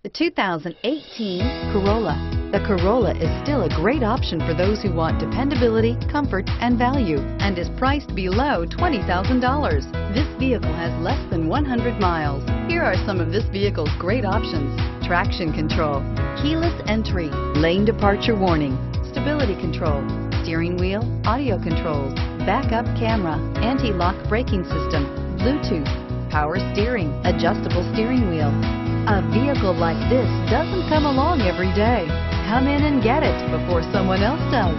The 2018 Corolla. The Corolla is still a great option for those who want dependability, comfort, and value, and is priced below $20,000. This vehicle has less than 100 miles. Here are some of this vehicle's great options: traction control, keyless entry, lane departure warning, stability control, steering wheel audio controls, backup camera, anti-lock braking system, Bluetooth, power steering, adjustable steering wheel. A vehicle like this doesn't come along every day. Come in and get it before someone else does.